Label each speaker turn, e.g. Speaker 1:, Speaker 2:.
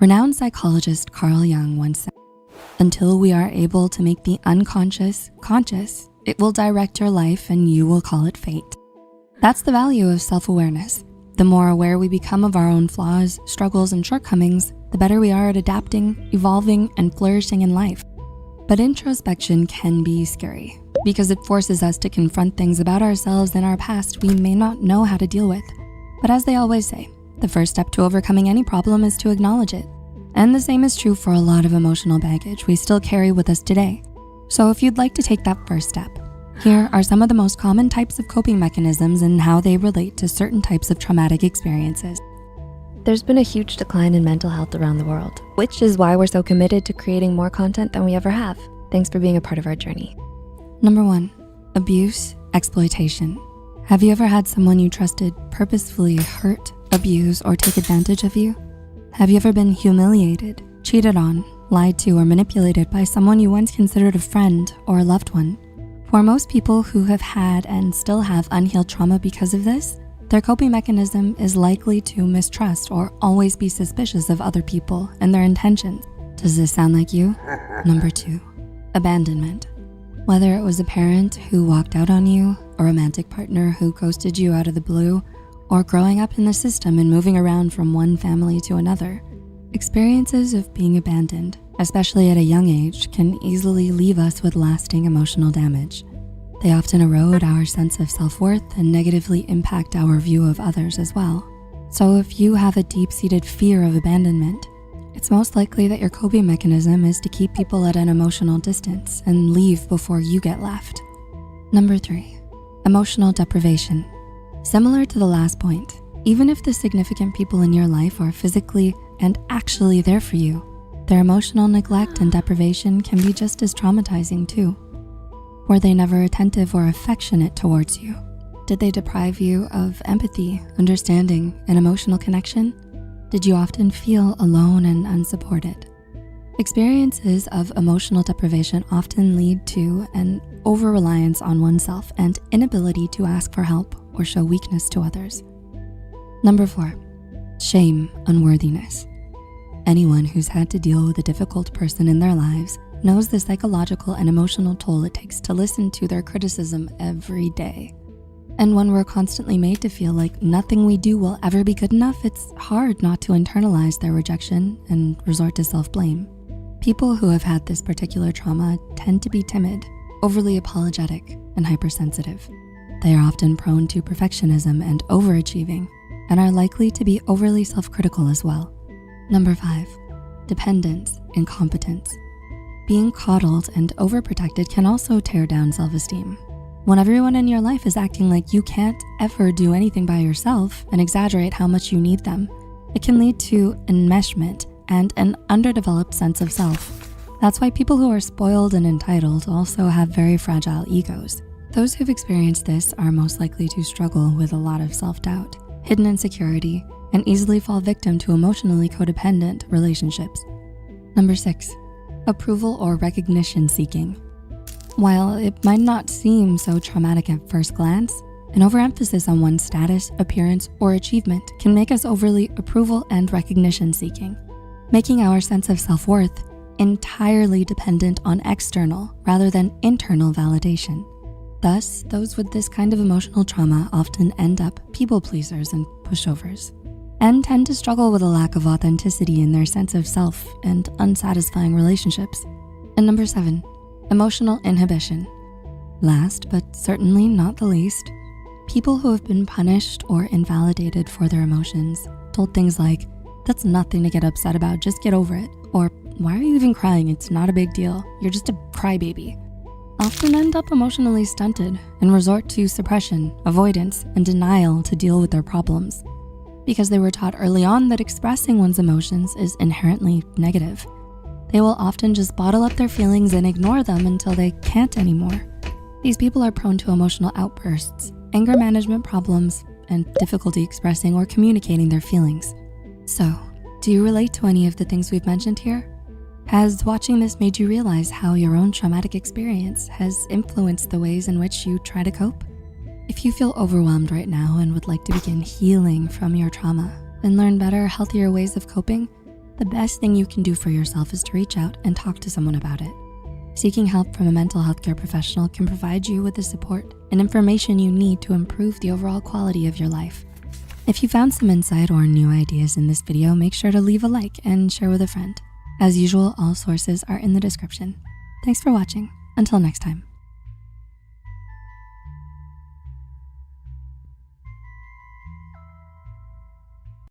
Speaker 1: Renowned psychologist Carl Jung once said, "Until we are able to make the unconscious conscious, it will direct your life and you will call it fate." That's the value of self-awareness. The more aware we become of our own flaws, struggles, and shortcomings, the better we are at adapting, evolving, and flourishing in life. But introspection can be scary because it forces us to confront things about ourselves and our past we may not know how to deal with. But as they always say, the first step to overcoming any problem is to acknowledge it. And the same is true for a lot of emotional baggage we still carry with us today. So if you'd like to take that first step, here are some of the most common types of coping mechanisms and how they relate to certain types of traumatic experiences.
Speaker 2: There's been a huge decline in mental health around the world, which is why we're so committed to creating more content than we ever have. Thanks for being a part of our journey.
Speaker 1: Number 1, abuse, exploitation. Have you ever had someone you trusted purposefully hurt, abuse, or take advantage of you? Have you ever been humiliated, cheated on, lied to, or manipulated by someone you once considered a friend or a loved one? For most people who have had and still have unhealed trauma because of this, their coping mechanism is likely to mistrust or always be suspicious of other people and their intentions. Does this sound like you? Number 2, abandonment. Whether it was a parent who walked out on you, a romantic partner who ghosted you out of the blue, or growing up in the system and moving around from one family to another, experiences of being abandoned, especially at a young age, can easily leave us with lasting emotional damage. They often erode our sense of self-worth and negatively impact our view of others as well. So if you have a deep-seated fear of abandonment, it's most likely that your coping mechanism is to keep people at an emotional distance and leave before you get left. Number 3, emotional deprivation. Similar to the last point, even if the significant people in your life are physically and actually there for you, their emotional neglect and deprivation can be just as traumatizing too. Were they never attentive or affectionate towards you? Did they deprive you of empathy, understanding, and emotional connection? Did you often feel alone and unsupported? Experiences of emotional deprivation often lead to an over-reliance on oneself and inability to ask for help or show weakness to others. Number 4, shame, unworthiness. Anyone who's had to deal with a difficult person in their lives knows the psychological and emotional toll it takes to listen to their criticism every day. And when we're constantly made to feel like nothing we do will ever be good enough, it's hard not to internalize their rejection and resort to self-blame. People who have had this particular trauma tend to be timid, overly apologetic, and hypersensitive. They are often prone to perfectionism and overachieving, and are likely to be overly self-critical as well. Number 5, dependence, incompetence. Being coddled and overprotected can also tear down self-esteem. When everyone in your life is acting like you can't ever do anything by yourself and exaggerate how much you need them, it can lead to enmeshment and an underdeveloped sense of self. That's why people who are spoiled and entitled also have very fragile egos. Those who've experienced this are most likely to struggle with a lot of self-doubt, hidden insecurity, and easily fall victim to emotionally codependent relationships. Number 6, approval or recognition seeking. While it might not seem so traumatic at first glance, an overemphasis on one's status, appearance, or achievement can make us overly approval and recognition seeking, making our sense of self-worth entirely dependent on external rather than internal validation. Thus, those with this kind of emotional trauma often end up people pleasers and pushovers, and tend to struggle with a lack of authenticity in their sense of self and unsatisfying relationships. And number 7, emotional inhibition. Last, but certainly not the least, people who have been punished or invalidated for their emotions, told things like, "That's nothing to get upset about, just get over it," or "Why are you even crying? It's not a big deal, you're just a crybaby," often end up emotionally stunted and resort to suppression, avoidance, and denial to deal with their problems. Because they were taught early on that expressing one's emotions is inherently negative, they will often just bottle up their feelings and ignore them until they can't anymore. These people are prone to emotional outbursts, anger management problems, and difficulty expressing or communicating their feelings. So, do you relate to any of the things we've mentioned here? Has watching this made you realize how your own traumatic experience has influenced the ways in which you try to cope? If you feel overwhelmed right now and would like to begin healing from your trauma and learn better, healthier ways of coping, The best thing you can do for yourself is to reach out and talk to someone about it. Seeking help from a mental health care professional can provide you with the support and information you need to improve the overall quality of your life. If you found some insight or new ideas in this video, make sure to leave a like and share with a friend. As usual, all sources are in the description. Thanks for watching. Until next time.